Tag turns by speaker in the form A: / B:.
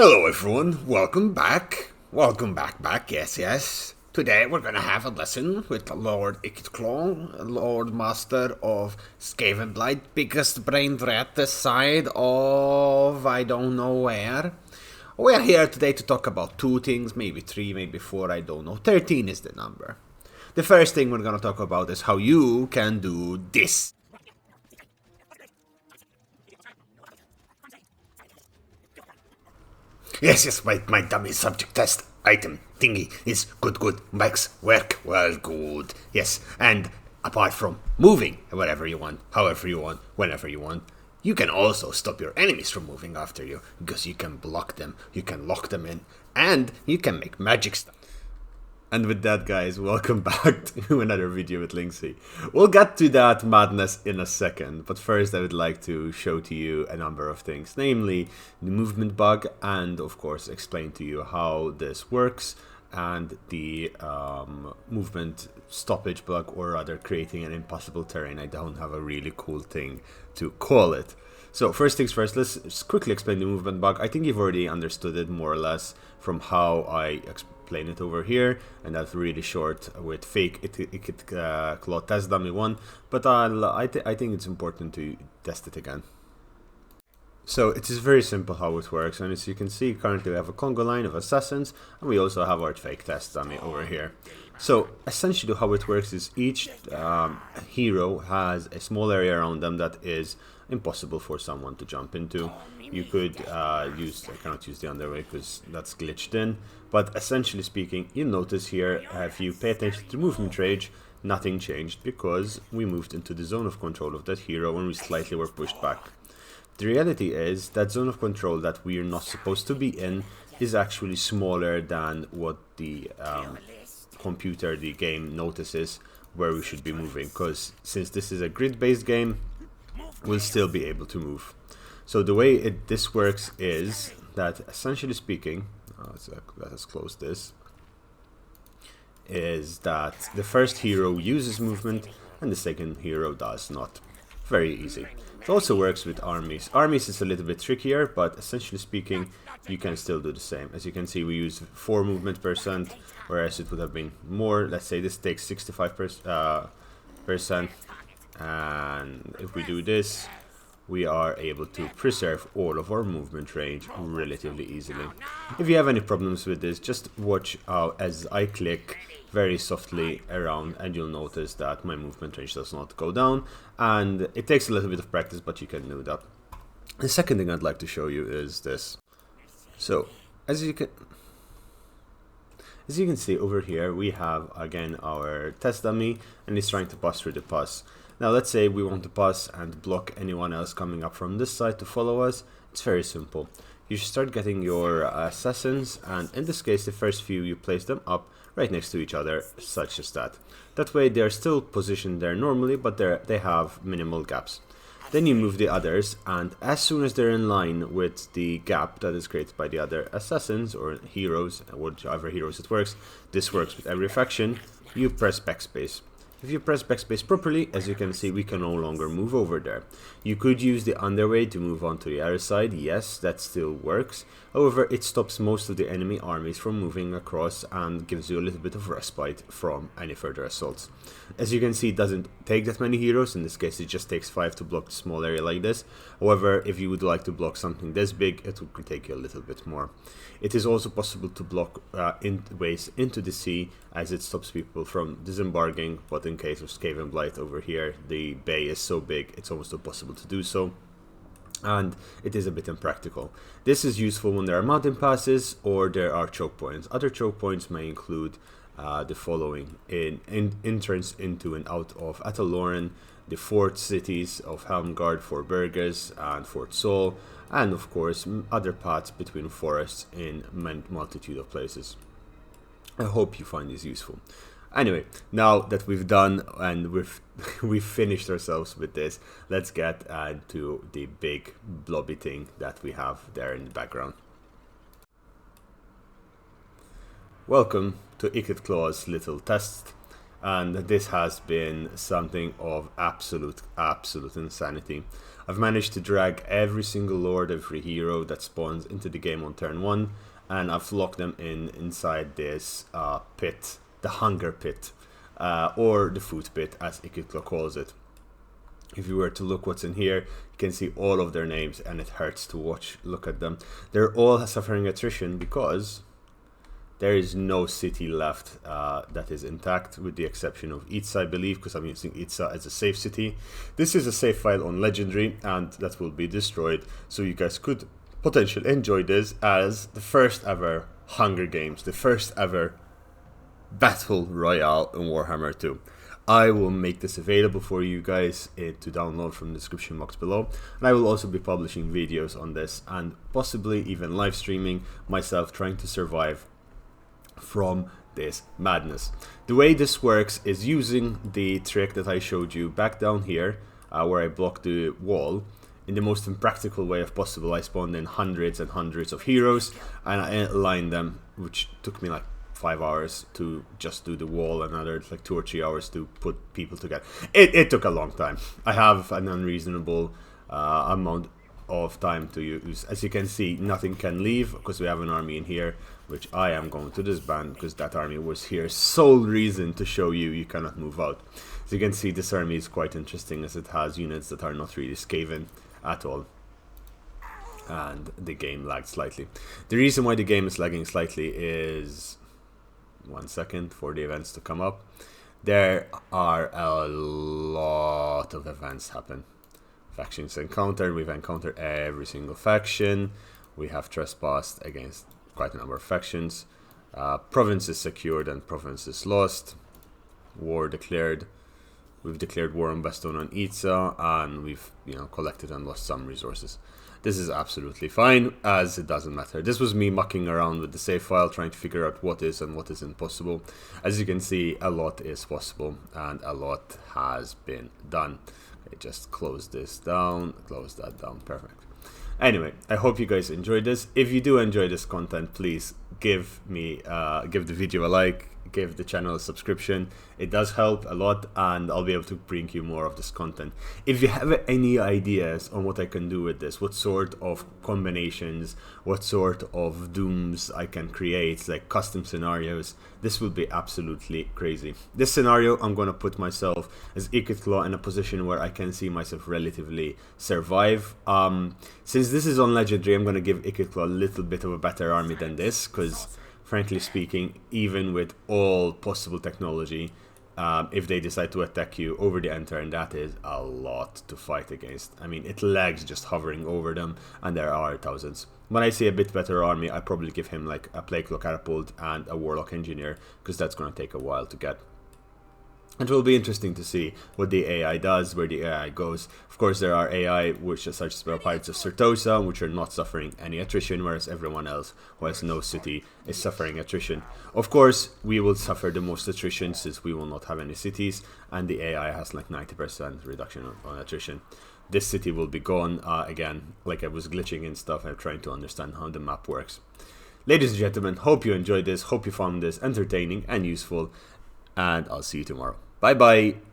A: Hello everyone, welcome back. Welcome back, yes. Today we're gonna have a lesson with Lord Ikitclaw, Lord Master of Skavenblight, biggest brain rat this side of I don't know where. We're here today to talk about two things, maybe three, maybe four, I don't know. 13 is the number. The first thing we're gonna talk about is how you can do this. Yes, my dummy subject test item thingy is good. Max work well, good. Yes, and apart from moving wherever you want, however you want, whenever you want, you can also stop your enemies from moving after you because you can block them, you can lock them in, and you can make magic stuff. And with that, guys, welcome back to another video with Linksy. We'll get to that madness in a second, but first I would like to show to you a number of things, namely the movement bug, and of course explain to you how this works, and the movement stoppage bug, or rather creating an impossible terrain. I don't have a really cool thing to call it. So first things first, let's just quickly explain the movement bug. I think you've already understood it more or less from how I explain it over here, and that's really short with fake Ikitclaw test dummy 1, but I think it's important to test it again. So it is very simple how it works, and as you can see, currently we have a Congo line of assassins, and we also have our fake test dummy over here. So essentially how it works is each hero has a small area around them that is impossible for someone to jump into. You could I cannot use the underway because that's glitched in, but essentially speaking, you'll notice here, if you pay attention to the movement range, nothing changed because we moved into the zone of control of that hero when we slightly were pushed back. The reality is that zone of control that we are not supposed to be in is actually smaller than what the computer, the game, notices where we should be moving, because since this is a grid-based game, we'll still be able to move. So the way this works is that, essentially speaking, let us close this, is that the first hero uses movement and the second hero does not. Very easy. It also works with armies. Armies is a little bit trickier, but essentially speaking, you can still do the same. As you can see, we use 4 movement %, whereas it would have been more. Let's say this takes 65%, and if we do this, we are able to preserve all of our movement range relatively easily. If you have any problems with this, just watch as I click very softly around, and you'll notice that my movement range does not go down, and it takes a little bit of practice, but you can do that. The second thing I'd like to show you is this. So as you can see over here, we have again our test dummy, and he's trying to pass through the pass. Now let's say we want to pass and block anyone else coming up from this side to follow us. It's very simple. You should start getting your assassins, and in this case the first few you place them up right next to each other, such as that. That way they're still positioned there normally, but they have minimal gaps. Then you move the others, and as soon as they're in line with the gap that is created by the other assassins or heroes, whichever heroes it works, this works with every faction, you press backspace. If you press backspace properly, as you can see, we can no longer move over there. You could use the underway to move on to the other side, yes, that still works. However, it stops most of the enemy armies from moving across and gives you a little bit of respite from any further assaults. As you can see, it doesn't take that many heroes. In this case, it just takes 5 to block a small area like this. However, if you would like to block something this big, it would take you a little bit more. It is also possible to block ways into the sea, as it stops people from disembarking, but in case of Skavenblight over here, the bay is so big it's almost impossible to do so, and it is a bit impractical. This is useful when there are mountain passes or there are choke points. Other choke points may include the following: in entrance into and out of Ataloran, the fort cities of Helmgard, Fort Burgers and Fort Sol, and of course other paths between forests in multitude of places. I hope you find this useful. Anyway, now that we've done and we've finished ourselves with this, let's get to the big blobby thing that we have there in the background. Welcome to Ikitclaw's little test. and this has been something of absolute insanity. I've managed to drag every single lord, every hero that spawns into the game on turn 1, and I've locked them inside this pit, the hunger pit, or the food pit as Ikitlo calls it. If you were to look what's in here, you can see all of their names, and it hurts to look at them. They're all suffering attrition because there is no city left that is intact, with the exception of Itza, I believe, because I'm using Itza as a safe city. This is a save file on Legendary, and that will be destroyed, so you guys could potentially enjoy this as the first ever Hunger Games, the first ever Battle Royale in Warhammer 2. I will make this available for you guys to download from the description box below, and I will also be publishing videos on this and possibly even live streaming myself trying to survive from this madness. The way this works is using the trick that I showed you back down here where I blocked the wall. In the most impractical way of possible, I spawned in hundreds and hundreds of heroes and I aligned them, which took me like 5 hours to just do the wall, another like 2 or 3 hours to put people together. It took a long time. I have an unreasonable amount of time to use. As you can see, nothing can leave because we have an army in here, which I am going to disband because that army was here. Sole reason to show you cannot move out. As you can see, this army is quite interesting as it has units that are not really Skaven at all. And the game lagged slightly. The reason why the game is lagging slightly is... 1 second for the events to come up. There are a lot of events happen. Factions encountered. We've encountered every single faction. We have trespassed against quite a number of factions. Provinces secured and provinces lost. War declared. We've declared war on Baston and Itza, and we've collected and lost some resources. This is absolutely fine, as it doesn't matter. This was me mucking around with the save file, trying to figure out what is and what isn't possible. As you can see, a lot is possible, and a lot has been done. Okay, just close this down, close that down, perfect. Anyway, I hope you guys enjoyed this. If you do enjoy this content, please give the video a like, give the channel a subscription. It does help a lot, and I'll be able to bring you more of this content. If you have any ideas on what I can do with this, what sort of combinations, what sort of dooms I can create, like custom scenarios, this will be absolutely crazy. This scenario, I'm going to put myself as Ikitlo in a position where I can see myself relatively survive. Since this is on Legendary, I'm going to give Ikitlo a little bit of a better army than this, because frankly speaking, even with all possible technology, if they decide to attack you over the enter, and that is a lot to fight against. I mean, it lags just hovering over them, and there are thousands. When I say a bit better army, I probably give him like a Plague Lock Catapult and a Warlock Engineer, because that's going to take a while to get. It will be interesting to see what the AI does, where the AI goes. Of course, there are AI which are such as Pirates of Certosa, which are not suffering any attrition, whereas everyone else who has no city is suffering attrition. Of course, we will suffer the most attrition since we will not have any cities, and the AI has like 90% reduction on attrition. This city will be gone. Again, like I was glitching and stuff, I'm trying to understand how the map works. Ladies and gentlemen, hope you enjoyed this, hope you found this entertaining and useful, and I'll see you tomorrow. Bye bye.